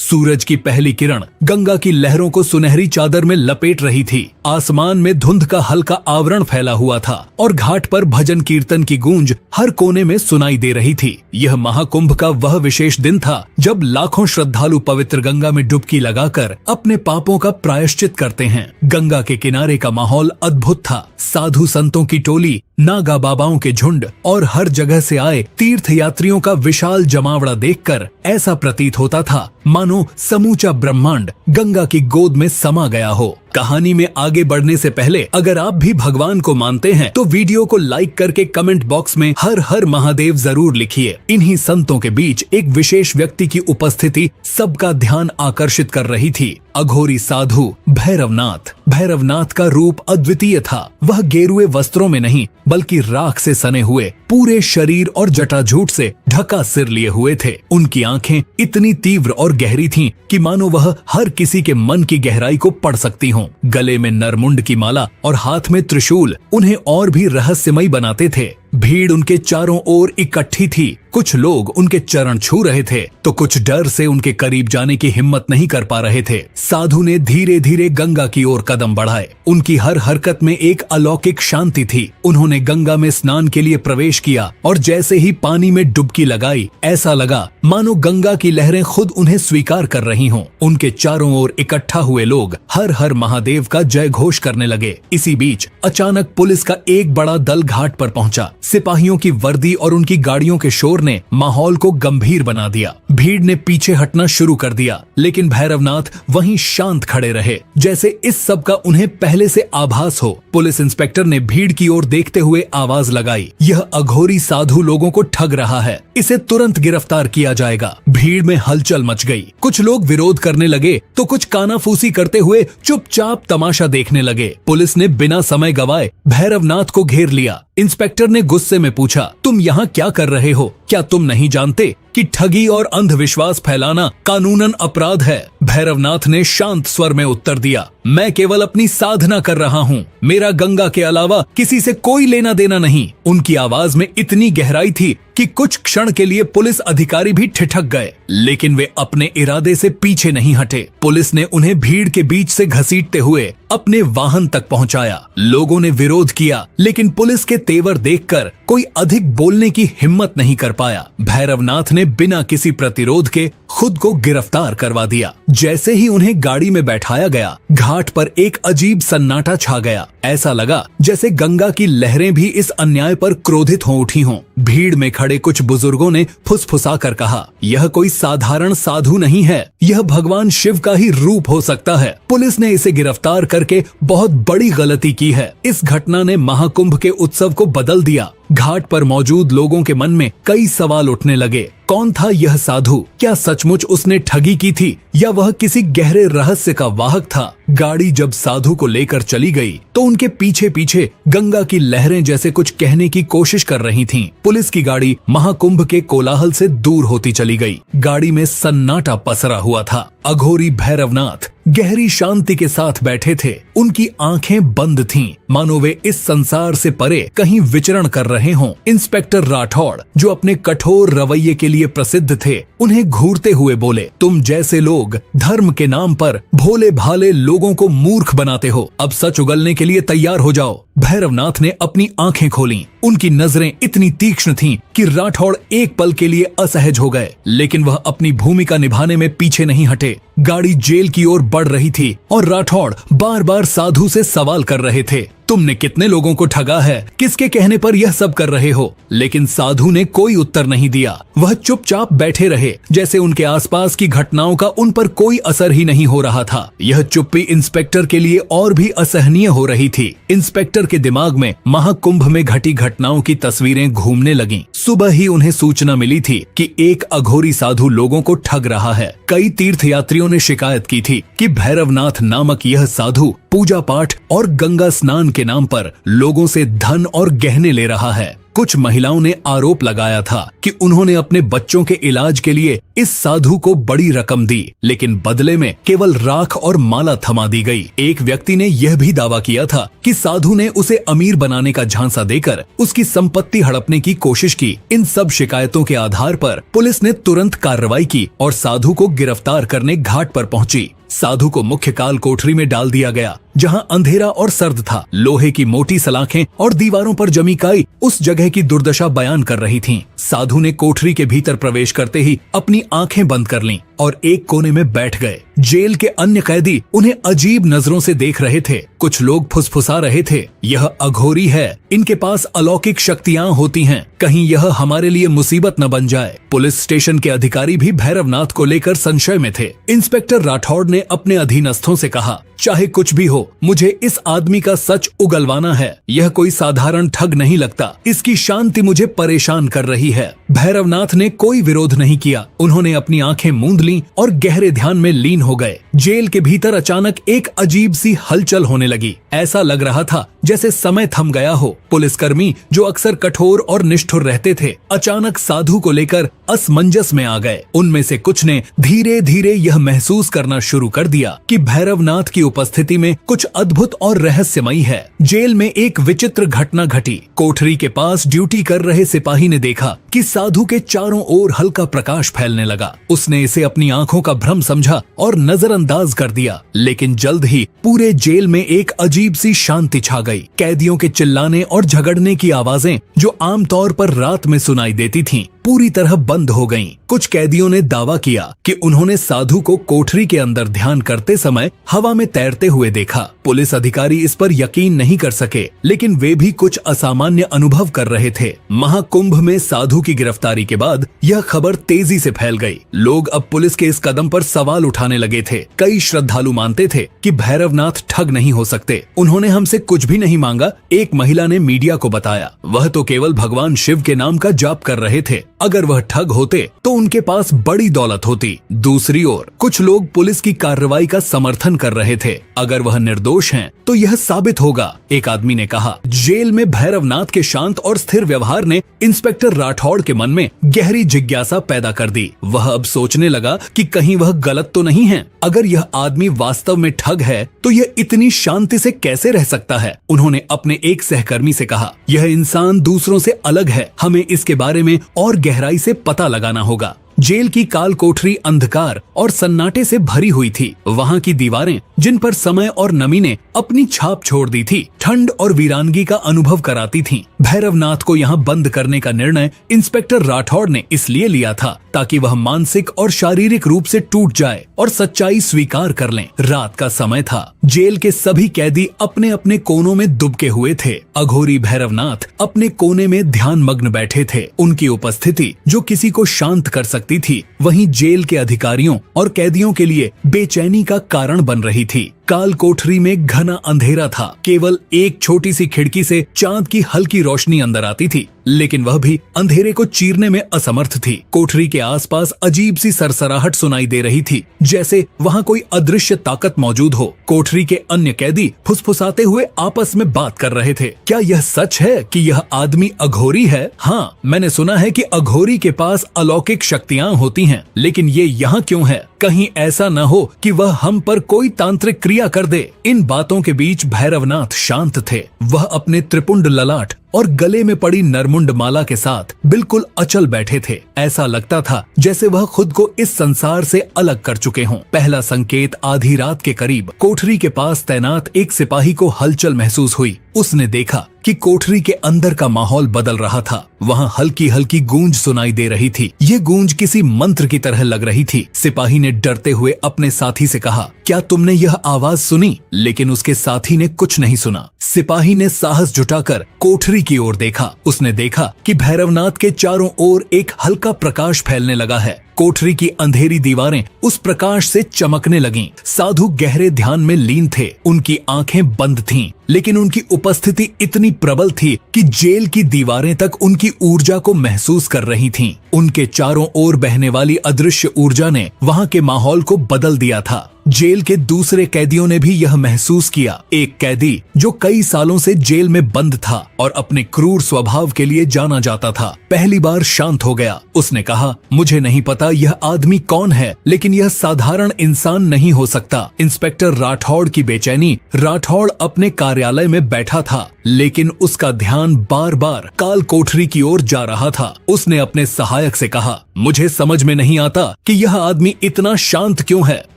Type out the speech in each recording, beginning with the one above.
सूरज की पहली किरण गंगा की लहरों को सुनहरी चादर में लपेट रही थी। आसमान में धुंध का हल्का आवरण फैला हुआ था और घाट पर भजन कीर्तन की गूंज हर कोने में सुनाई दे रही थी। यह महाकुंभ का वह विशेष दिन था जब लाखों श्रद्धालु पवित्र गंगा में डुबकी लगाकर अपने पापों का प्रायश्चित करते हैं। गंगा के किनारे का माहौल अद्भुत था। साधु संतों की टोली, नागा बाबाओं के झुंड और हर जगह से आए तीर्थ यात्रियों का विशाल जमावड़ा देखकर ऐसा प्रतीत होता था मानो समूचा ब्रह्मांड गंगा की गोद में समा गया हो। कहानी में आगे बढ़ने से पहले अगर आप भी भगवान को मानते हैं तो वीडियो को लाइक करके कमेंट बॉक्स में हर हर महादेव जरूर लिखिए। इन्हीं संतों के बीच एक विशेष व्यक्ति की उपस्थिति सबका ध्यान आकर्षित कर रही थी। अघोरी साधु भैरवनाथ। भैरवनाथ का रूप अद्वितीय था। वह गेरुए वस्त्रों में नहीं बल्कि राख से सने हुए पूरे शरीर और जटाजूट से ढका सिर लिए हुए थे। उनकी आंखें इतनी तीव्र और गहरी थीं कि मानो वह हर किसी के मन की गहराई को पढ़ सकती हों। गले में नरमुंड की माला और हाथ में त्रिशूल उन्हें और भी रहस्यमयी बनाते थे। भीड़ उनके चारों ओर इकट्ठी थी। कुछ लोग उनके चरण छू रहे थे तो कुछ डर से उनके करीब जाने की हिम्मत नहीं कर पा रहे थे। साधु ने धीरे धीरे गंगा की ओर कदम बढ़ाए। उनकी हर हरकत में एक अलौकिक शांति थी। उन्होंने गंगा में स्नान के लिए प्रवेश किया और जैसे ही पानी में डुबकी लगाई ऐसा लगा मानो गंगा की लहरें खुद उन्हें स्वीकार कर रही हों। उनके चारों ओर इकट्ठा हुए लोग हर हर महादेव का जय घोष करने लगे। इसी बीच अचानक पुलिस का एक बड़ा दल घाट पर पहुंचा। सिपाहियों की वर्दी और उनकी गाड़ियों के शोर ने माहौल को गंभीर बना दिया। भीड़ ने पीछे हटना शुरू कर दिया लेकिन भैरवनाथ वहीं शांत खड़े रहे जैसे इस सब का उन्हें पहले से आभास हो। पुलिस इंस्पेक्टर ने भीड़ की ओर देखते हुए आवाज लगाई, यह अघोरी साधु लोगों को ठग रहा है, इसे तुरंत गिरफ्तार किया जाएगा। भीड़ में हलचल मच गई। कुछ लोग विरोध करने लगे तो कुछ कानाफूसी करते हुए चुपचाप तमाशा देखने लगे। पुलिस ने बिना समय गवाए भैरवनाथ को घेर लिया। इंस्पेक्टर ने गुस्से में पूछा, तुम यहाँ क्या कर रहे हो? क्या तुम नहीं जानते कि ठगी और अंधविश्वास फैलाना कानूनन अपराध है? भैरवनाथ ने शांत स्वर में उत्तर दिया, मैं केवल अपनी साधना कर रहा हूँ। मेरा गंगा के अलावा किसी से कोई लेना देना नहीं। उनकी आवाज में इतनी गहराई थी कि कुछ क्षण के लिए पुलिस अधिकारी भी ठिठक गए लेकिन वे अपने इरादे से पीछे नहीं हटे। पुलिस ने उन्हें भीड़ के बीच से घसीटते हुए अपने वाहन तक पहुंचाया। लोगों ने विरोध किया लेकिन पुलिस के तेवर देखकर कोई अधिक बोलने की हिम्मत नहीं कर पाया। भैरवनाथ ने बिना किसी प्रतिरोध के खुद को गिरफ्तार करवा दिया। जैसे ही उन्हें गाड़ी में बैठाया गया घाट पर एक अजीब सन्नाटा छा गया। ऐसा लगा जैसे गंगा की लहरें भी इस अन्याय पर क्रोधित हो उठी हों। भीड़ में खड़े कुछ बुजुर्गों ने फुसफुसा कर कहा, यह कोई साधारण साधु नहीं है, यह भगवान शिव का ही रूप हो सकता है। पुलिस ने इसे गिरफ्तार करके बहुत बड़ी गलती की है। इस घटना ने महाकुंभ के उत्सव को बदल दिया। घाट पर मौजूद लोगों के मन में कई सवाल उठने लगे। कौन था यह साधु? क्या सचमुच उसने ठगी की थी या वह किसी गहरे रहस्य का वाहक था? गाड़ी जब साधु को लेकर चली गई तो उनके पीछे पीछे गंगा की लहरें जैसे कुछ कहने की कोशिश कर रही थीं। पुलिस की गाड़ी महाकुंभ के कोलाहल से दूर होती चली गई। गाड़ी में सन्नाटा पसरा हुआ था। अघोरी भैरवनाथ गहरी शांति के साथ बैठे थे। उनकी आंखें बंद थीं, मानो वे इस संसार से परे कहीं विचरण कर रहे हों। इंस्पेक्टर राठौड़, जो अपने कठोर रवैये के लिए प्रसिद्ध थे, उन्हें घूरते हुए बोले, तुम जैसे लोग धर्म के नाम पर भोले भाले लोगों को मूर्ख बनाते हो। अब सच उगलने के लिए तैयार हो जाओ। भैरवनाथ ने अपनी आंखें खोलीं। उनकी नजरें इतनी तीक्ष्ण थीं कि राठौड़ एक पल के लिए असहज हो गए लेकिन वह अपनी भूमिका निभाने में पीछे नहीं हटे। गाड़ी जेल की ओर बढ़ रही थी और राठौड़ बार बार साधु से सवाल कर रहे थे, तुमने कितने लोगों को ठगा है? किसके कहने पर यह सब कर रहे हो? लेकिन साधु ने कोई उत्तर नहीं दिया। वह चुपचाप बैठे रहे जैसे उनके आसपास की घटनाओं का उन पर कोई असर ही नहीं हो रहा था। यह चुप्पी इंस्पेक्टर के लिए और भी असहनीय हो रही थी। इंस्पेक्टर के दिमाग में महाकुंभ में घटी घटनाओं की तस्वीरें घूमने लगीं। सुबह ही उन्हें सूचना मिली थी कि एक अघोरी साधु लोगों को ठग रहा है। कई तीर्थयात्रियों ने शिकायत की थी कि भैरवनाथ नामक यह साधु पूजा पाठ और गंगा स्नान के नाम पर लोगों से धन और गहने ले रहा है। कुछ महिलाओं ने आरोप लगाया था कि उन्होंने अपने बच्चों के इलाज के लिए इस साधु को बड़ी रकम दी, लेकिन बदले में केवल राख और माला थमा दी गई। एक व्यक्ति ने यह भी दावा किया था कि साधु ने उसे अमीर बनाने का झांसा देकर उसकी संपत्ति हड़पने की कोशिश की। इन सब शिकायतों के आधार पर पुलिस ने तुरंत कार्रवाई की और साधु को गिरफ्तार करने घाट पर पहुंची। साधु को मुख्य काल कोठरी में डाल दिया गया, जहां अंधेरा और सर्द था। लोहे की मोटी सलाखें और दीवारों पर जमी काई उस जगह की दुर्दशा बयान कर रही थीं। साधु ने कोठरी के भीतर प्रवेश करते ही अपनी आंखें बंद कर लीं और एक कोने में बैठ गए। जेल के अन्य कैदी उन्हें अजीब नजरों से देख रहे थे। कुछ लोग फुसफुसा रहे थे, यह अघोरी है, इनके पास अलौकिक शक्तियां होती हैं, कहीं यह हमारे लिए मुसीबत न बन जाए। पुलिस स्टेशन के अधिकारी भी भैरवनाथ को लेकर संशय में थे। इंस्पेक्टर राठौड़ ने अपने अधीनस्थों से कहा, चाहे कुछ भी हो, मुझे इस आदमी का सच उगलवाना है। यह कोई साधारण ठग नहीं लगता, इसकी शांति मुझे परेशान कर रही है। भैरवनाथ ने कोई विरोध नहीं किया। उन्होंने अपनी आंखें मूंद लीं और गहरे ध्यान में लीन हो गए। जेल के भीतर अचानक एक अजीब सी हलचल होने लगी। ऐसा लग रहा था जैसे समय थम गया हो। पुलिसकर्मी जो अक्सर कठोर और निष्ठुर रहते थे, अचानक साधु को लेकर असमंजस में आ गए। उनमें से कुछ ने धीरे धीरे यह महसूस करना शुरू कर दिया कि भैरवनाथ की उपस्थिति में कुछ अद्भुत और रहस्यमयी है। जेल में एक विचित्र घटना घटी। कोठरी के पास ड्यूटी कर रहे सिपाही ने देखा कि साधु के चारों ओर हल्का प्रकाश फैलने लगा। उसने इसे अपनी आंखों का भ्रम समझा और नजरअंदाज कर दिया, लेकिन जल्द ही पूरे जेल में एक अजीब सी शांति छा गई। कैदियों के चिल्लाने और झगड़ने की आवाजें, जो आमतौर पर रात में सुनाई देती थीं, पूरी तरह बंद हो गईं। कुछ कैदियों ने दावा किया कि उन्होंने साधु को कोठरी के अंदर ध्यान करते समय हवा में तैरते हुए देखा। पुलिस अधिकारी इस पर यकीन नहीं कर सके, लेकिन वे भी कुछ असामान्य अनुभव कर रहे थे। महाकुंभ में साधु की गिरफ्तारी के बाद यह खबर तेजी से फैल गई। लोग अब पुलिस के इस कदम पर सवाल उठाने लगे थे। कई श्रद्धालु मानते थे कि भैरवनाथ ठग नहीं हो सकते, उन्होंने हमसे कुछ भी नहीं मांगा। एक महिला ने मीडिया को बताया, वह तो केवल भगवान शिव के नाम का जाप कर रहे थे, अगर वह ठग होते तो उनके पास बड़ी दौलत होती। दूसरी ओर कुछ लोग पुलिस की कार्रवाई का समर्थन कर रहे थे, अगर वह निर्दोष हैं तो यह साबित होगा। एक आदमी ने कहा। जेल में भैरवनाथ के शांत और स्थिर व्यवहार ने इंस्पेक्टर राठौड़ के मन में गहरी जिज्ञासा पैदा कर दी। वह अब सोचने लगा कि कहीं वह गलत तो नहीं है। अगर यह आदमी वास्तव में ठग है तो यह इतनी शांति से कैसे रह सकता है। उन्होंने अपने एक सहकर्मी से कहा, यह इंसान दूसरों से अलग है, हमें इसके बारे में और गहराई से पता लगाना होगा। जेल की काल कोठरी अंधकार और सन्नाटे से भरी हुई थी। वहाँ की दीवारें, जिन पर समय और नमी ने अपनी छाप छोड़ दी थी, ठंड और वीरानगी का अनुभव कराती थीं। भैरवनाथ को यहाँ बंद करने का निर्णय इंस्पेक्टर राठौड़ ने इसलिए लिया था ताकि वह मानसिक और शारीरिक रूप से टूट जाए और सच्चाई स्वीकार कर लें। रात का समय था। जेल के सभी कैदी अपने अपने कोनों में दुबके हुए थे। अघोरी भैरवनाथ अपने कोने में ध्यान मग्न बैठे थे। उनकी उपस्थिति जो किसी को शांत कर सकती थी, वहीं जेल के अधिकारियों और कैदियों के लिए बेचैनी का कारण बन रही थी। काल कोठरी में घना अंधेरा था। केवल एक छोटी सी खिड़की से चांद की हल्की रोशनी अंदर आती थी, लेकिन वह भी अंधेरे को चीरने में असमर्थ थी। कोठरी के आसपास अजीब सी सरसराहट सुनाई दे रही थी, जैसे वहाँ कोई अदृश्य ताकत मौजूद हो। कोठरी के अन्य कैदी फुसफुसाते हुए आपस में बात कर रहे थे। क्या यह सच है कि यह आदमी अघोरी है? हाँ, मैंने सुना है कि अघोरी के पास अलौकिक शक्तियाँ होती हैं, लेकिन ये यहाँ क्यों है? कहीं ऐसा न हो कि वह हम पर कोई तांत्रिक क्रिया कर दे। इन बातों के बीच भैरवनाथ शांत थे। वह अपने त्रिपुंड ललाट और गले में पड़ी नरमुंड माला के साथ बिल्कुल अचल बैठे थे। ऐसा लगता था जैसे वह खुद को इस संसार से अलग कर चुके हों। पहला संकेत आधी रात के करीब कोठरी के पास तैनात एक सिपाही को हलचल महसूस हुई। उसने देखा कि कोठरी के अंदर का माहौल बदल रहा था। वहाँ हल्की हल्की गूंज सुनाई दे रही थी। ये गूंज किसी मंत्र की तरह लग रही थी। सिपाही ने डरते हुए अपने साथी से कहा, क्या तुमने यह आवाज सुनी? लेकिन उसके साथी ने कुछ नहीं सुना। सिपाही ने साहस जुटाकर कोठरी की ओर देखा। उसने देखा कि भैरवनाथ के चारों ओर एक हल्का प्रकाश फैलने लगा है। कोठरी की अंधेरी दीवारें उस प्रकाश से चमकने लगीं। साधु गहरे ध्यान में लीन थे। उनकी आंखें बंद थीं, लेकिन उनकी उपस्थिति इतनी प्रबल थी कि जेल की दीवारें तक उनकी ऊर्जा को महसूस कर रही थीं। उनके चारों ओर बहने वाली अदृश्य ऊर्जा ने वहां के माहौल को बदल दिया था। जेल के दूसरे कैदियों ने भी यह महसूस किया। एक कैदी जो कई सालों से जेल में बंद था और अपने क्रूर स्वभाव के लिए जाना जाता था, पहली बार शांत हो गया। उसने कहा, मुझे नहीं पता यह आदमी कौन है, लेकिन यह साधारण इंसान नहीं हो सकता। इंस्पेक्टर राठौड़ की बेचैनी। राठौड़ अपने कार्यालय में बैठा था, लेकिन उसका ध्यान बार बार काल कोठरी की ओर जा रहा था। उसने अपने सहायक से कहा, मुझे समझ में नहीं आता कि यह आदमी इतना शांत क्यों है।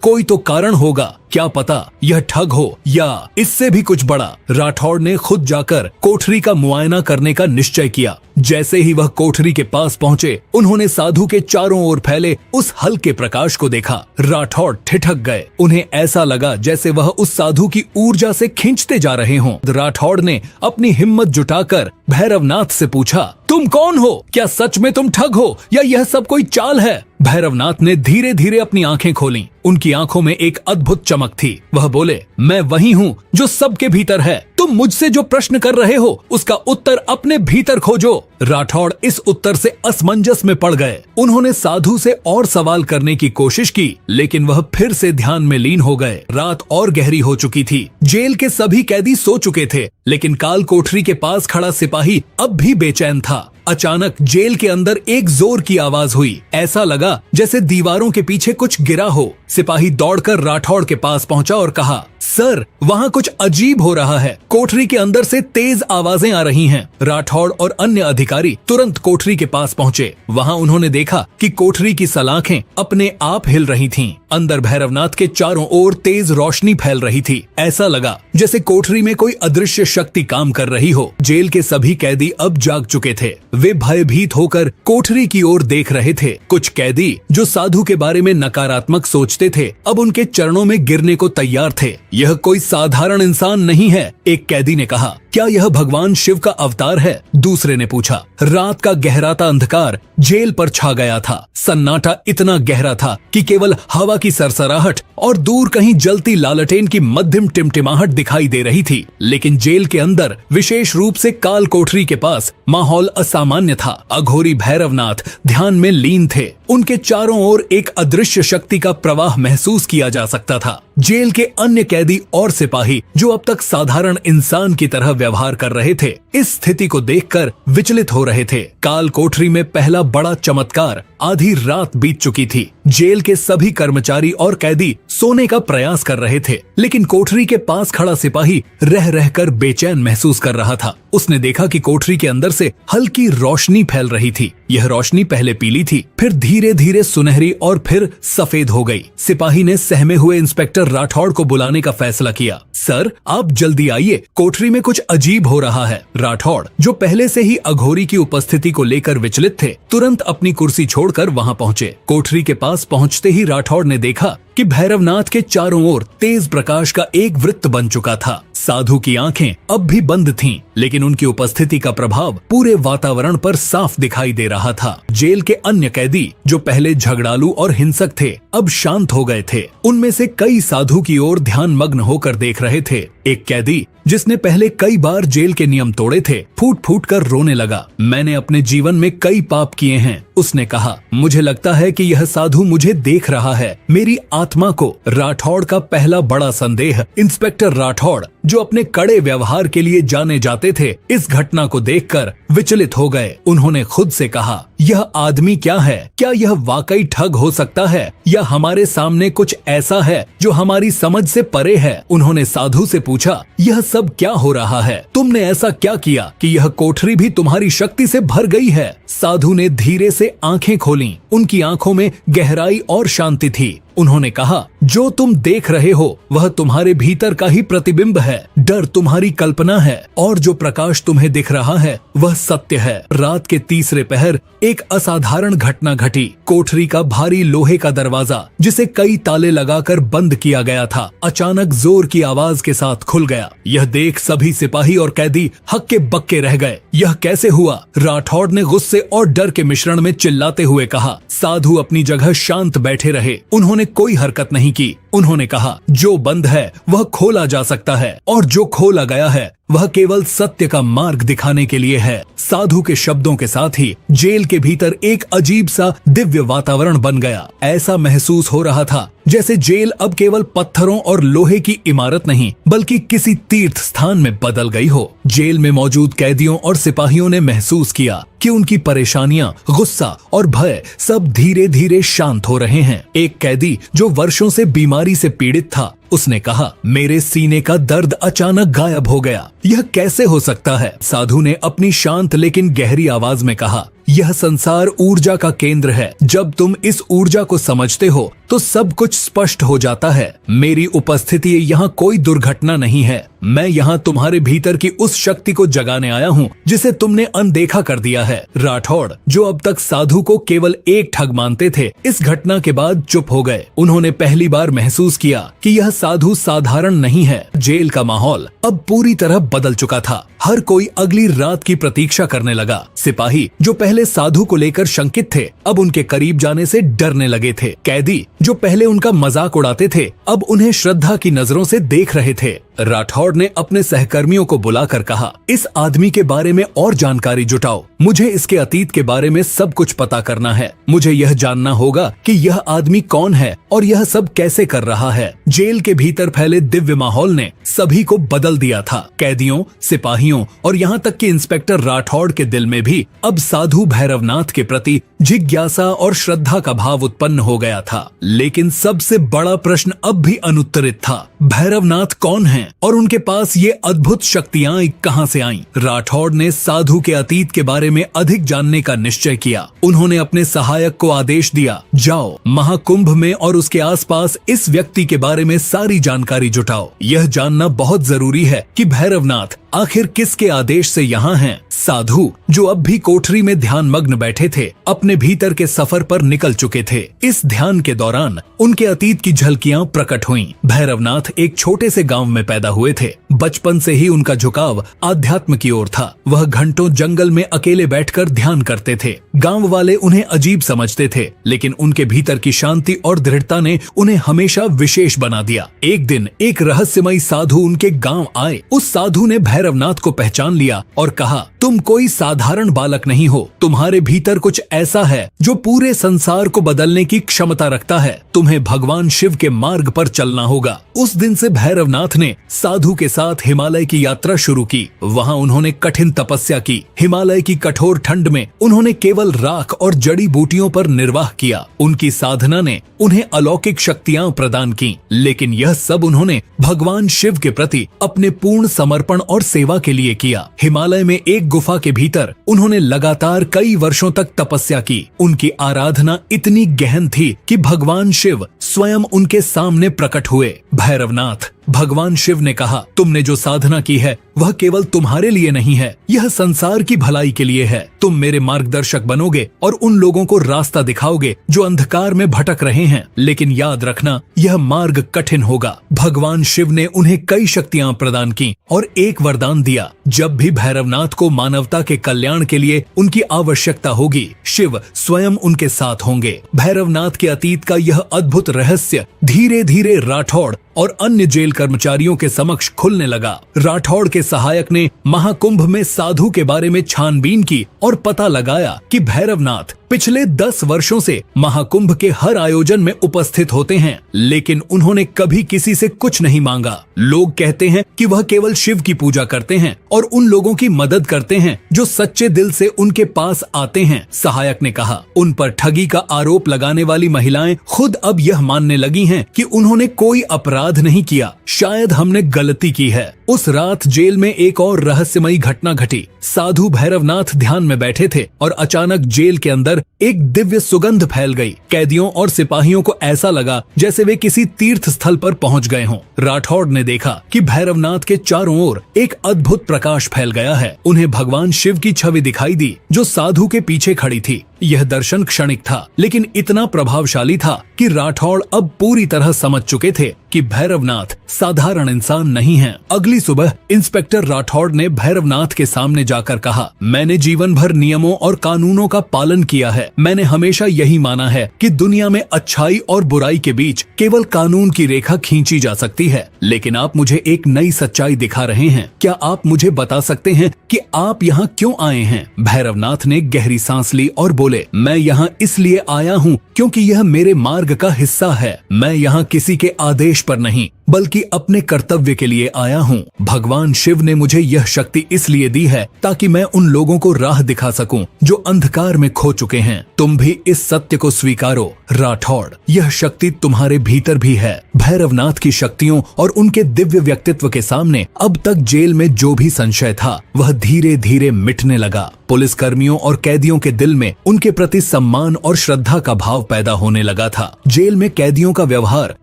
कोई तो कारण होगा, क्या पता यह ठग हो या इससे भी कुछ बड़ा। राठौड़ ने खुद जाकर कोठरी का मुआयना करने का निश्चय किया। जैसे ही वह कोठरी के पास पहुंचे, उन्होंने साधु के चारों ओर फैले उस हल्के प्रकाश को देखा। राठौड़ ठिठक गए। उन्हें ऐसा लगा जैसे वह उस साधु की ऊर्जा से खींचते जा रहे हों। राठौड़ ने अपनी हिम्मत जुटाकर भैरवनाथ से पूछा, तुम कौन हो? क्या सच में तुम ठग हो या यह सब कोई चाल है? भैरवनाथ ने धीरे धीरे अपनी आंखें खोलीं। उनकी आंखों में एक अद्भुत चमक थी। वह बोले, मैं वही हूँ जो सबके भीतर है। तुम मुझसे जो प्रश्न कर रहे हो, उसका उत्तर अपने भीतर खोजो। राठौड़ इस उत्तर से असमंजस में पड़ गए। उन्होंने साधु से और सवाल करने की कोशिश की, लेकिन वह फिर से ध्यान में लीन हो गए। रात और गहरी हो चुकी थी। जेल के सभी कैदी सो चुके थे, लेकिन काल कोठरी के पास खड़ा सिपाही अब भी बेचैन था। अचानक जेल के अंदर एक जोर की आवाज हुई। ऐसा लगा जैसे दीवारों के पीछे कुछ गिरा हो। सिपाही दौड़कर राठौड़ के पास पहुंचा और कहा, सर, वहाँ कुछ अजीब हो रहा है। कोठरी के अंदर से तेज आवाजें आ रही हैं। राठौड़ और अन्य अधिकारी तुरंत कोठरी के पास पहुंचे। वहाँ उन्होंने देखा कि कोठरी की सलाखें अपने आप हिल रही थीं। अंदर भैरवनाथ के चारों ओर तेज रोशनी फैल रही थी। ऐसा लगा जैसे कोठरी में कोई अदृश्य शक्ति काम कर रही हो। जेल के सभी कैदी अब जाग चुके थे। वे भयभीत होकर कोठरी की ओर देख रहे थे। कुछ कैदी जो साधु के बारे में नकारात्मक सोचते थे, अब उनके चरणों में गिरने को तैयार थे। यह कोई साधारण इंसान नहीं है, एक कैदी ने कहा। क्या यह भगवान शिव का अवतार है? दूसरे ने पूछा। रात का गहराता अंधकार जेल पर छा गया था। सन्नाटा इतना गहरा था कि केवल हवा की सरसराहट और दूर कहीं जलती लालटेन की मध्यम टिमटिमाहट दिखाई दे रही थी। लेकिन जेल के अंदर, विशेष रूप से काल कोठरी के पास, माहौल असामान्य था। अघोरी भैरवनाथ ध्यान में लीन थे। उनके चारों ओर एक अदृश्य शक्ति का प्रवाह महसूस किया जा सकता था। जेल के अन्य कैदी और सिपाही जो अब तक साधारण इंसान की तरह व्यवहार कर रहे थे, इस स्थिति को देखकर विचलित हो रहे थे। काल कोठरी में पहला बड़ा चमत्कार। आधी रात बीत चुकी थी। जेल के सभी कर्मचारी और कैदी सोने का प्रयास कर रहे थे, लेकिन कोठरी के पास खड़ा सिपाही रह रहकर बेचैन महसूस कर रहा था। उसने देखा कि कोठरी के अंदर से हल्की रोशनी फैल रही थी। यह रोशनी पहले पीली थी, फिर धीरे धीरे सुनहरी और फिर सफेद हो गई। सिपाही ने सहमे हुए इंस्पेक्टर राठौड़ को बुलाने का फैसला किया। सर, आप जल्दी आइए, कोठरी में कुछ अजीब हो रहा है। राठौड़, जो पहले से ही अघोरी की उपस्थिति को लेकर विचलित थे, तुरंत अपनी कुर्सी छोड़कर वहां पहुंचे। कोठरी के पास पहुंचते ही राठौड़ ने देखा कि भैरवनाथ के चारों ओर तेज प्रकाश का एक वृत्त बन चुका था। साधु की आंखें अब भी बंद थीं, लेकिन उनकी उपस्थिति का प्रभाव पूरे वातावरण पर साफ दिखाई दे रहा था। जेल के अन्य कैदी जो पहले झगड़ालू और हिंसक थे, अब शांत हो गए थे। उनमें से कई साधु की ओर ध्यान मग्न होकर देख रहे थे। एक कैदी जिसने पहले कई बार जेल के नियम तोड़े थे, फूट फूट कर रोने लगा। मैंने अपने जीवन में कई पाप किए हैं, उसने कहा। मुझे लगता है कि यह साधु मुझे देख रहा है, मेरी आत्मा को। राठौड़ का पहला बड़ा संदेह। इंस्पेक्टर राठौड़, जो अपने कड़े व्यवहार के लिए जाने जाते थे, इस घटना को देखकर विचलित हो गए। उन्होंने खुद से कहा, यह आदमी क्या है? क्या यह वाकई ठग हो सकता है या हमारे सामने कुछ ऐसा है जो हमारी समझ से परे है? उन्होंने साधु से पूछा, यह सब क्या हो रहा है? तुमने ऐसा क्या किया कि यह कोठरी भी तुम्हारी शक्ति से भर गई है? साधु ने धीरे से आंखें खोलीं। उनकी आंखों में गहराई और शांति थी। उन्होंने कहा, जो तुम देख रहे हो वह तुम्हारे भीतर का ही प्रतिबिंब है। डर तुम्हारी कल्पना है और जो प्रकाश तुम्हें दिख रहा है वह सत्य है। रात के तीसरे पहर एक असाधारण घटना घटी। कोठरी का भारी लोहे का दरवाजा, जिसे कई ताले लगाकर बंद किया गया था, अचानक जोर की आवाज के साथ खुल गया। यह देख सभी सिपाही और कैदी हक्के बक्के रह गए। यह कैसे हुआ? राठौड़ ने गुस्से और डर के मिश्रण में चिल्लाते हुए कहा। साधु अपनी जगह शांत बैठे रहे। उन्होंने कोई हरकत नहीं की। उन्होंने कहा, जो बंद है वह खोला जा सकता है और जो खोला गया है वह केवल सत्य का मार्ग दिखाने के लिए है। साधु के शब्दों के साथ ही जेल के भीतर एक अजीब सा दिव्य वातावरण बन गया। ऐसा महसूस हो रहा था जैसे जेल अब केवल पत्थरों और लोहे की इमारत नहीं बल्कि किसी तीर्थ स्थान में बदल गई हो। जेल में मौजूद कैदियों और सिपाहियों ने महसूस किया कि उनकी परेशानियां, गुस्सा और भय सब धीरे धीरे शांत हो रहे हैं। एक कैदी जो वर्षों से बीमारी से पीड़ित था, उसने कहा, मेरे सीने का दर्द अचानक गायब हो गया। यह कैसे हो सकता है? साधु ने अपनी शांत लेकिन गहरी आवाज में कहा, यह संसार ऊर्जा का केंद्र है। जब तुम इस ऊर्जा को समझते हो तो सब कुछ स्पष्ट हो जाता है। मेरी उपस्थिति यहाँ कोई दुर्घटना नहीं है। मैं यहाँ तुम्हारे भीतर की उस शक्ति को जगाने आया हूँ जिसे तुमने अनदेखा कर दिया है। राठौड़, जो अब तक साधु को केवल एक ठग मानते थे, इस घटना के बाद चुप हो गए। उन्होंने पहली बार महसूस किया कि यह साधु साधारण नहीं है। जेल का माहौल अब पूरी तरह बदल चुका था। हर कोई अगली रात की प्रतीक्षा करने लगा। सिपाही जो पहले साधु को लेकर शंकित थे, अब उनके करीब जाने से डरने लगे थे। कैदी जो पहले उनका मजाक उड़ाते थे, अब उन्हें श्रद्धा की नजरों से देख रहे थे। राठौड़ ने अपने सहकर्मियों को बुलाकर कहा, इस आदमी के बारे में और जानकारी जुटाओ। मुझे इसके अतीत के बारे में सब कुछ पता करना है। मुझे यह जानना होगा कि यह आदमी कौन है और यह सब कैसे कर रहा है। जेल के भीतर फैले दिव्य माहौल ने सभी को बदल दिया था। कैदियों, सिपाहियों और यहाँ तक कि इंस्पेक्टर राठौड़ के दिल में भी अब साधु भैरवनाथ के प्रति जिज्ञासा और श्रद्धा का भाव उत्पन्न हो गया था। लेकिन सबसे बड़ा प्रश्न अब भी अनुत्तरित था। भैरवनाथ कौन हैं और उनके पास ये अद्भुत शक्तियां कहां से आईं? राठौड़ ने साधु के अतीत के बारे में अधिक जानने का निश्चय किया। उन्होंने अपने सहायक को आदेश दिया, जाओ महाकुंभ में और उसके आसपास इस व्यक्ति के बारे में सारी जानकारी जुटाओ। यह जानना बहुत जरूरी है कि भैरवनाथ आखिर किसके आदेश से यहाँ हैं। साधु जो अब भी कोठरी में ध्यान मग्न बैठे थे, अपने भीतर के सफर पर निकल चुके थे। इस ध्यान के दौरान उनके अतीत की झलकियां प्रकट हुईं। भैरवनाथ एक छोटे से गांव में पैदा हुए थे। बचपन से ही उनका झुकाव आध्यात्म की ओर था। वह घंटों जंगल में अकेले बैठकर ध्यान करते थे। गांव वाले उन्हें अजीब समझते थे, लेकिन उनके भीतर की शांति और दृढ़ता ने उन्हें हमेशा विशेष बना दिया। एक दिन एक रहस्यमयी साधु उनके गांव आए। उस साधु ने भैरवनाथ को पहचान लिया और कहा, तुम कोई साधारण बालक नहीं हो। तुम्हारे भीतर कुछ ऐसा है जो पूरे संसार को बदलने की क्षमता रखता है। तुम्हें भगवान शिव के मार्ग पर चलना होगा। उस दिन से भैरवनाथ ने साधु के साथ हिमालय की यात्रा शुरू की। वहाँ उन्होंने कठिन तपस्या की। हिमालय की कठोर ठंड में उन्होंने केवल राख और जड़ी बूटियों पर निर्वाह किया। उनकी साधना ने उन्हें अलौकिक शक्तियां प्रदान की, लेकिन यह सब उन्होंने भगवान शिव के प्रति अपने पूर्ण समर्पण और सेवा के लिए किया। हिमालय में एक गुफा के भीतर उन्होंने लगातार कई वर्षों तक तपस्या की। उनकी आराधना इतनी गहन थी कि भगवान शिव स्वयं उनके सामने प्रकट हुए। भैरवनाथ, भगवान शिव ने कहा, तुमने जो साधना की है वह केवल तुम्हारे लिए नहीं है, यह संसार की भलाई के लिए है। तुम मेरे मार्गदर्शक बनोगे और उन लोगों को रास्ता दिखाओगे जो अंधकार में भटक रहे हैं। लेकिन याद रखना, यह मार्ग कठिन होगा। भगवान शिव ने उन्हें कई शक्तियां प्रदान की और एक वरदान दिया, जब भी भैरवनाथ को मानवता के कल्याण के लिए उनकी आवश्यकता होगी, शिव स्वयं उनके साथ होंगे। भैरवनाथ के अतीत का यह अद्भुत रहस्य धीरे धीरे राठौड़ और अन्य जेल कर्मचारियों के समक्ष खुलने लगा। राठौड़ के सहायक ने महाकुंभ में साधु के बारे में छानबीन की और पता लगाया कि भैरवनाथ पिछले 10 वर्षों से महाकुंभ के हर आयोजन में उपस्थित होते हैं, लेकिन उन्होंने कभी किसी से कुछ नहीं मांगा। लोग कहते हैं कि वह केवल शिव की पूजा करते हैं और उन लोगों की मदद करते हैं जो सच्चे दिल से उनके पास आते हैं। सहायक ने कहा, उन पर ठगी का आरोप लगाने वाली महिलाएं खुद अब यह मानने लगी हैं कि उन्होंने कोई अपराध नहीं किया। शायद हमने गलती की है। उस रात जेल में एक और रहस्यमयी घटना घटी। साधु भैरवनाथ ध्यान में बैठे थे और अचानक जेल के अंदर एक दिव्य सुगंध फैल गई। कैदियों और सिपाहियों को ऐसा लगा जैसे वे किसी तीर्थ स्थल पर पहुंच गए हों। राठौड़ ने देखा कि भैरवनाथ के चारों ओर एक अद्भुत प्रकाश फैल गया है। उन्हें भगवान शिव की छवि दिखाई दी जो साधु के पीछे खड़ी थी। यह दर्शन क्षणिक था, लेकिन इतना प्रभावशाली था कि राठौड़ अब पूरी तरह समझ चुके थे कि भैरवनाथ साधारण इंसान नहीं है। अगली सुबह इंस्पेक्टर राठौड़ ने भैरवनाथ के सामने जाकर कहा, मैंने जीवन भर नियमों और कानूनों का पालन किया है। मैंने हमेशा यही माना है कि दुनिया में अच्छाई और बुराई के बीच केवल कानून की रेखा खींची जा सकती है, लेकिन आप मुझे एक नई सच्चाई दिखा रहे हैं। क्या आप मुझे बता सकते हैं कि आप यहाँ क्यों आए हैं? भैरवनाथ ने गहरी सांस ली और बोले, मैं यहाँ इसलिए आया हूँ क्योंकि यह मेरे मार्ग का हिस्सा है। मैं यहाँ किसी के आदेश पर नहीं बल्कि अपने कर्तव्य के लिए आया हूँ। भगवान शिव ने मुझे यह शक्ति इसलिए दी है ताकि मैं उन लोगों को राह दिखा सकूं जो अंधकार में खो चुके हैं। तुम भी इस सत्य को स्वीकारो राठौड़, यह शक्ति तुम्हारे भीतर भी है। भैरवनाथ की शक्तियों और उनके दिव्य व्यक्तित्व के सामने अब तक जेल में जो भी संशय था वह धीरे धीरे मिटने लगा। पुलिस कर्मियों और कैदियों के दिल में उनके प्रति सम्मान और श्रद्धा का भाव पैदा होने लगा था। जेल में कैदियों का व्यवहार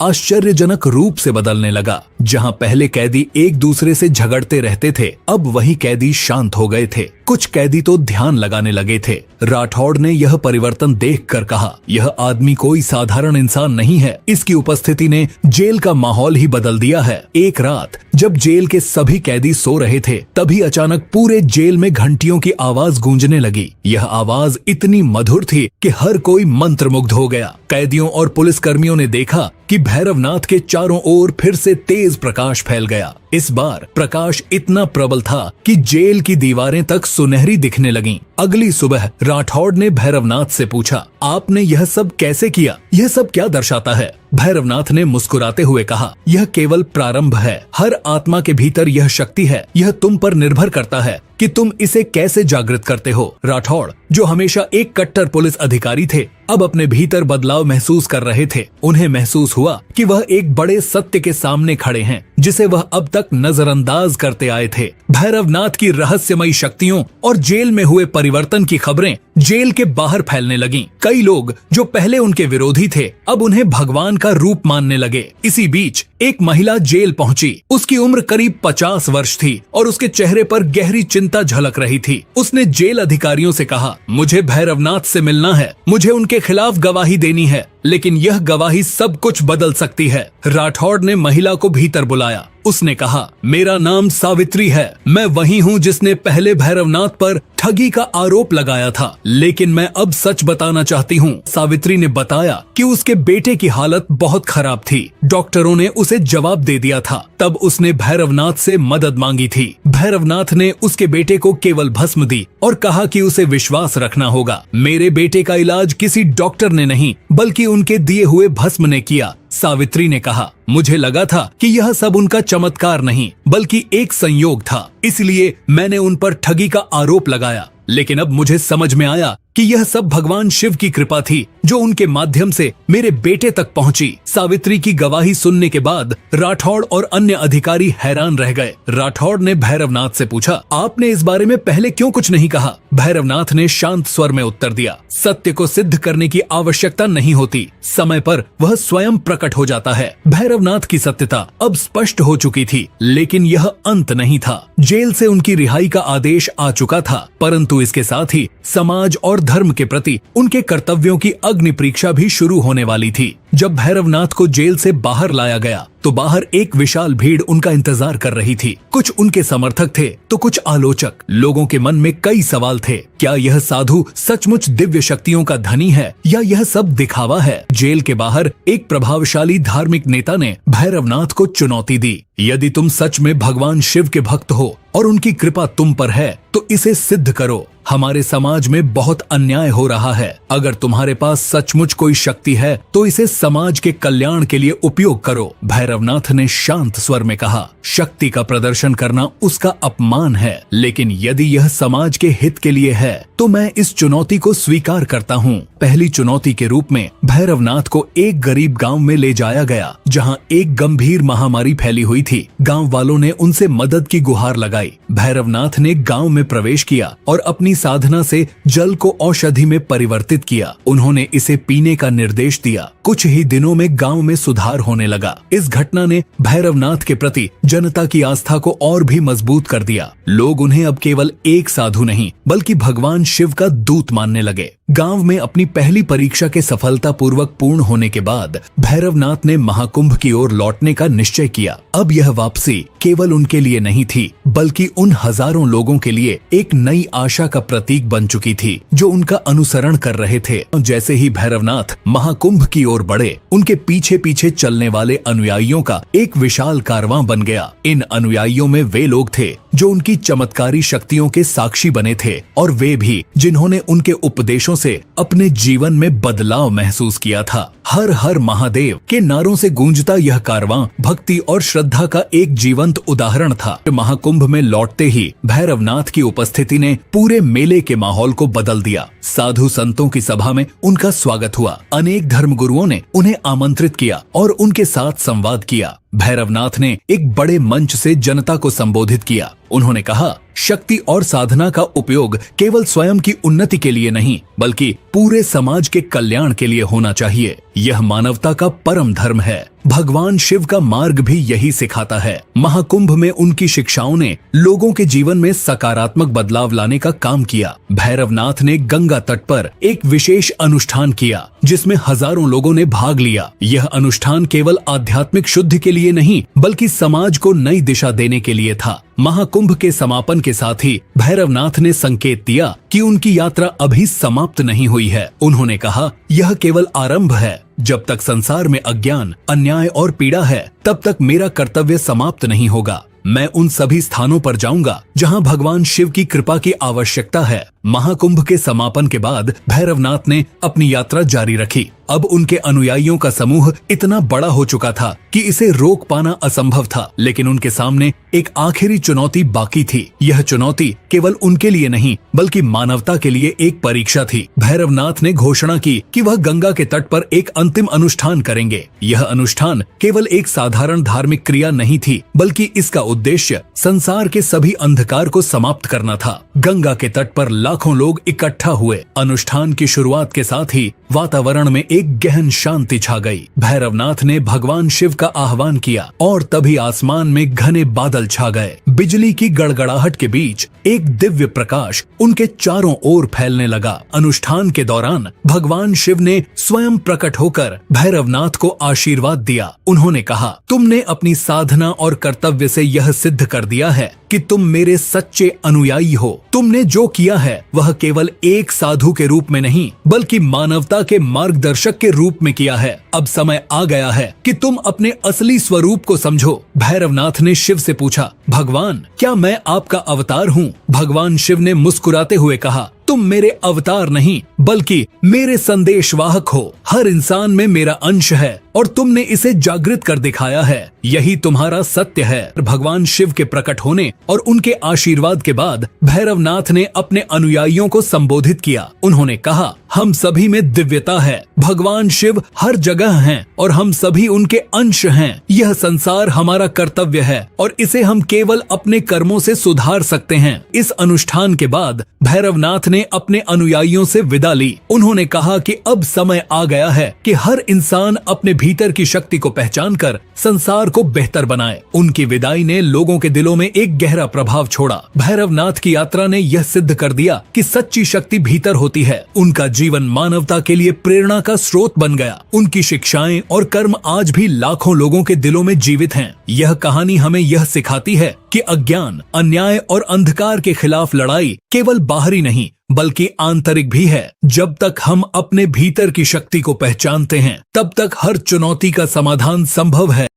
आश्चर्यजनक रूप से बदलने लगा। जहां पहले कैदी एक दूसरे से झगड़ते रहते थे, अब वही कैदी शांत हो गए थे। कुछ कैदी तो ध्यान लगाने लगे थे। राठौड़ ने यह परिवर्तन देखकर कहा, यह आदमी कोई साधारण इंसान नहीं है। इसकी उपस्थिति ने जेल का माहौल ही बदल दिया है। एक रात जब जेल के सभी कैदी सो रहे थे, तभी अचानक पूरे जेल में घंटियों की आवाज गूंजने लगी। यह आवाज इतनी मधुर थी कि हर कोई मंत्रमुग्ध हो गया। कैदियों और पुलिस कर्मियों ने देखा कि भैरवनाथ के चारों ओर फिर से तेज प्रकाश फैल गया। इस बार प्रकाश इतना प्रबल था कि जेल की दीवारें तक सुनहरी दिखने लगीं। अगली सुबह राठौड़ ने भैरवनाथ से पूछा, आपने यह सब कैसे किया? यह सब क्या दर्शाता है? भैरवनाथ ने मुस्कुराते हुए कहा, यह केवल प्रारंभ है। हर आत्मा के भीतर यह शक्ति है। यह तुम पर निर्भर करता है कि तुम इसे कैसे जागृत करते हो। राठौड़, जो हमेशा एक कट्टर पुलिस अधिकारी थे, अब अपने भीतर बदलाव महसूस कर रहे थे। उन्हें महसूस हुआ कि वह एक बड़े सत्य के सामने खड़े हैं जिसे वह अब तक नजरअंदाज करते आए थे। भैरवनाथ की रहस्यमयी शक्तियों और जेल में हुए परिवर्तन की खबरें जेल के बाहर फैलने लगीं। कई लोग जो पहले उनके विरोधी थे अब उन्हें भगवान का रूप मानने लगे। इसी बीच एक महिला जेल पहुंची। उसकी उम्र करीब 50 वर्ष थी और उसके चेहरे पर गहरी चिंता झलक रही थी। उसने जेल अधिकारियों से कहा, मुझे भैरवनाथ से मिलना है। मुझे उनके खिलाफ गवाही देनी है, लेकिन यह गवाही सब कुछ बदल सकती है। राठौड़ ने महिला को भीतर बुलाया। उसने कहा, मेरा नाम सावित्री है। मैं वही हूँ जिसने पहले भैरवनाथ पर ठगी का आरोप लगाया था, लेकिन मैं अब सच बताना चाहती हूँ। सावित्री ने बताया कि उसके बेटे की हालत बहुत खराब थी। डॉक्टरों ने उसे जवाब दे दिया था। तब उसने भैरवनाथ से मदद मांगी थी। भैरवनाथ ने उसके बेटे को केवल भस्म दी और कहा कि उसे विश्वास रखना होगा। मेरे बेटे का इलाज किसी डॉक्टर ने नहीं बल्कि उनके दिए हुए भस्म ने किया। सावित्री ने कहा, मुझे लगा था कि यह सब उनका चमत्कार नहीं बल्कि एक संयोग था, इसलिए मैंने उन पर ठगी का आरोप लगाया। लेकिन अब मुझे समझ में आया कि यह सब भगवान शिव की कृपा थी जो उनके माध्यम से मेरे बेटे तक पहुंची। सावित्री की गवाही सुनने के बाद राठौड़ और अन्य अधिकारी हैरान रह गए। राठौड़ ने भैरवनाथ से पूछा, आपने इस बारे में पहले क्यों कुछ नहीं कहा? भैरवनाथ ने शांत स्वर में उत्तर दिया, सत्य को सिद्ध करने की आवश्यकता नहीं होती, समय पर वह स्वयं प्रकट हो जाता है। भैरवनाथ की सत्यता अब स्पष्ट हो चुकी थी, लेकिन यह अंत नहीं था। जेल से उनकी रिहाई का आदेश आ चुका था, परंतु इसके साथ ही समाज और धर्म के प्रति उनके कर्तव्यों की अग्नि परीक्षा भी शुरू होने वाली थी। जब भैरवनाथ को जेल से बाहर लाया गया तो बाहर एक विशाल भीड़ उनका इंतजार कर रही थी। कुछ उनके समर्थक थे तो कुछ आलोचक। लोगों के मन में कई सवाल थे। क्या यह साधु सचमुच दिव्य शक्तियों का धनी है या यह सब दिखावा है? जेल के बाहर एक प्रभावशाली धार्मिक नेता ने भैरवनाथ को चुनौती दी, यदि तुम सच में भगवान शिव के भक्त हो और उनकी कृपा तुम पर है तो इसे सिद्ध करो। हमारे समाज में बहुत अन्याय हो रहा है। अगर तुम्हारे पास सचमुच कोई शक्ति है तो इसे समाज के कल्याण के लिए उपयोग करो। भैरवनाथ ने शांत स्वर में कहा, शक्ति का प्रदर्शन करना उसका अपमान है, लेकिन यदि यह समाज के हित के लिए है तो मैं इस चुनौती को स्वीकार करता हूँ। पहली चुनौती के रूप में भैरवनाथ को एक गरीब गांव में ले जाया गया जहाँ एक गंभीर महामारी फैली हुई थी। गांव वालों ने उनसे मदद की गुहार लगाई। भैरवनाथ ने गांव में प्रवेश किया और अपनी साधना से जल को औषधि में परिवर्तित किया। उन्होंने इसे पीने का निर्देश दिया। कुछ ही दिनों में गांव में सुधार होने लगा। इस घटना ने भैरवनाथ के प्रति जनता की आस्था को और भी मजबूत कर दिया। लोग उन्हें अब केवल एक साधु नहीं बल्कि भगवान शिव का दूत मानने लगे। गांव में अपनी पहली परीक्षा के सफलतापूर्वक पूर्ण होने के बाद भैरवनाथ ने महाकुंभ की ओर लौटने का निश्चय किया। अब यह वापसी केवल उनके लिए नहीं थी बल्कि उन हजारों लोगों के लिए एक नई आशा का प्रतीक बन चुकी थी जो उनका अनुसरण कर रहे थे। जैसे ही भैरवनाथ महाकुंभ की ओर बढ़े, उनके पीछे पीछे चलने वाले अनुयायियों का एक विशाल कारवां बन गया। इन अनुयायियों में वे लोग थे जो उनकी चमत्कारी शक्तियों के साक्षी बने थे और वे भी जिन्होंने उनके उपदेशों से अपने जीवन में बदलाव महसूस किया था। हर हर महादेव के नारों से गूंजता यह कारवां भक्ति और श्रद्धा का एक जीवंत उदाहरण था। महाकुंभ में लौटते ही भैरवनाथ की उपस्थिति ने पूरे मेले के माहौल को बदल दिया। साधु संतों की सभा में उनका स्वागत हुआ। अनेक धर्मगुरुओं ने उन्हें आमंत्रित किया और उनके साथ संवाद किया। भैरवनाथ ने एक बड़े मंच से जनता को संबोधित किया। उन्होंने कहा, शक्ति और साधना का उपयोग केवल स्वयं की उन्नति के लिए नहीं बल्कि पूरे समाज के कल्याण के लिए होना चाहिए। यह मानवता का परम धर्म है। भगवान शिव का मार्ग भी यही सिखाता है। महाकुंभ में उनकी शिक्षाओं ने लोगों के जीवन में सकारात्मक बदलाव लाने का काम किया। भैरवनाथ ने गंगा तट पर एक विशेष अनुष्ठान किया जिसमें हजारों लोगों ने भाग लिया। यह अनुष्ठान केवल आध्यात्मिक शुद्धि के लिए नहीं बल्कि समाज को नई दिशा देने के लिए था। महाकुंभ के समापन के साथ ही भैरवनाथ ने संकेत दिया कि उनकी यात्रा अभी समाप्त नहीं हुई है। उन्होंने कहा, यह केवल आरंभ है। जब तक संसार में अज्ञान, अन्याय और पीड़ा है, तब तक मेरा कर्तव्य समाप्त नहीं होगा। मैं उन सभी स्थानों पर जाऊंगा जहां भगवान शिव की कृपा की आवश्यकता है। महाकुंभ के समापन के बाद भैरवनाथ ने अपनी यात्रा जारी रखी। अब उनके अनुयायियों का समूह इतना बड़ा हो चुका था कि इसे रोक पाना असंभव था, लेकिन उनके सामने एक आखिरी चुनौती बाकी थी। यह चुनौती केवल उनके लिए नहीं बल्कि मानवता के लिए एक परीक्षा थी। भैरवनाथ ने घोषणा की कि वह गंगा के तट पर एक अंतिम अनुष्ठान करेंगे। यह अनुष्ठान केवल एक साधारण धार्मिक क्रिया नहीं थी बल्कि इसका उद्देश्य संसार के सभी अंधकार को समाप्त करना था। गंगा के तट पर लाखों लोग इकट्ठा हुए। अनुष्ठान की शुरुआत के साथ ही वातावरण में एक गहन शांति छा गई। भैरवनाथ ने भगवान शिव का आह्वान किया और तभी आसमान में घने बादल छा गए। बिजली की गड़गड़ाहट के बीच एक दिव्य प्रकाश उनके चारों ओर फैलने लगा। अनुष्ठान के दौरान भगवान शिव ने स्वयं प्रकट होकर भैरवनाथ को आशीर्वाद दिया। उन्होंने कहा, तुमने अपनी साधना और कर्तव्य से यह सिद्ध कर दिया है कि तुम मेरे सच्चे अनुयायी हो। तुमने जो किया है वह केवल एक साधु के रूप में नहीं बल्कि मानवता के मार्गदर्शक के रूप में किया है। अब समय आ गया है कि तुम अपने असली स्वरूप को समझो। भैरवनाथ ने शिव से पूछा, भगवान, क्या मैं आपका अवतार हूँ? भगवान शिव ने मुस्कुराते हुए कहा, तुम मेरे अवतार नहीं बल्कि मेरे संदेशवाहक हो। हर इंसान में मेरा अंश है और तुमने इसे जागृत कर दिखाया है। यही तुम्हारा सत्य है। भगवान शिव के प्रकट होने और उनके आशीर्वाद के बाद भैरवनाथ ने अपने अनुयायियों को संबोधित किया। उन्होंने कहा, हम सभी में दिव्यता है। भगवान शिव हर जगह हैं और हम सभी उनके अंश हैं। यह संसार हमारा कर्तव्य है और इसे हम केवल अपने कर्मों से सुधार सकते हैं। इस अनुष्ठान के बाद भैरवनाथ ने अपने अनुयायियों से विदा ली। उन्होंने कहा कि अब समय आ गया है कि हर इंसान अपने भीतर की शक्ति को पहचान कर संसार को बेहतर बनाए। उनकी विदाई ने लोगों के दिलों में एक गहरा प्रभाव छोड़ा। भैरवनाथ की यात्रा ने यह सिद्ध कर दिया कि सच्ची शक्ति भीतर होती है। उनका जीवन मानवता के लिए प्रेरणा का स्रोत बन गया। उनकी शिक्षाएं और कर्म आज भी लाखों लोगों के दिलों में जीवित हैं। यह कहानी हमें यह सिखाती है कि अज्ञान, अन्याय और अंधकार के खिलाफ लड़ाई केवल बाहरी नहीं बल्कि आंतरिक भी है। जब तक हम अपने भीतर की शक्ति को पहचानते हैं तब तक हर चुनौती का समाधान संभव है।